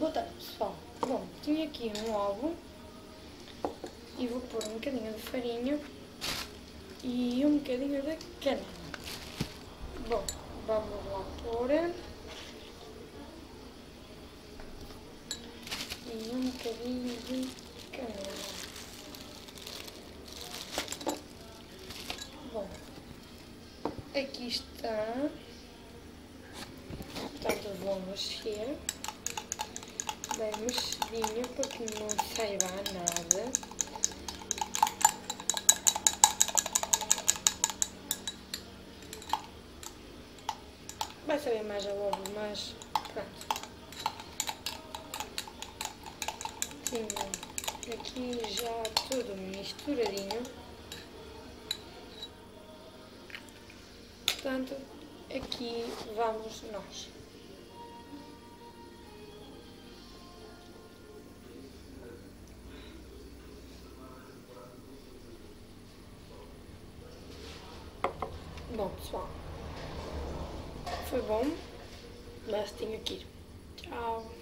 Boa tarde, pessoal. Bom, tinha aqui um ovo e vou pôr um bocadinho de farinha e um bocadinho de canela. Bom, vamos lá pôr e um bocadinho de canela. Bom, aqui está. Portanto, vou mexer bem mexidinho para que não saiba nada. Vai saber mais a ovo, mas pronto. Tenho aqui já tudo misturadinho. Portanto, aqui vamos nós. Bom, pessoal, foi bom, mas tenho que ir. Tchau!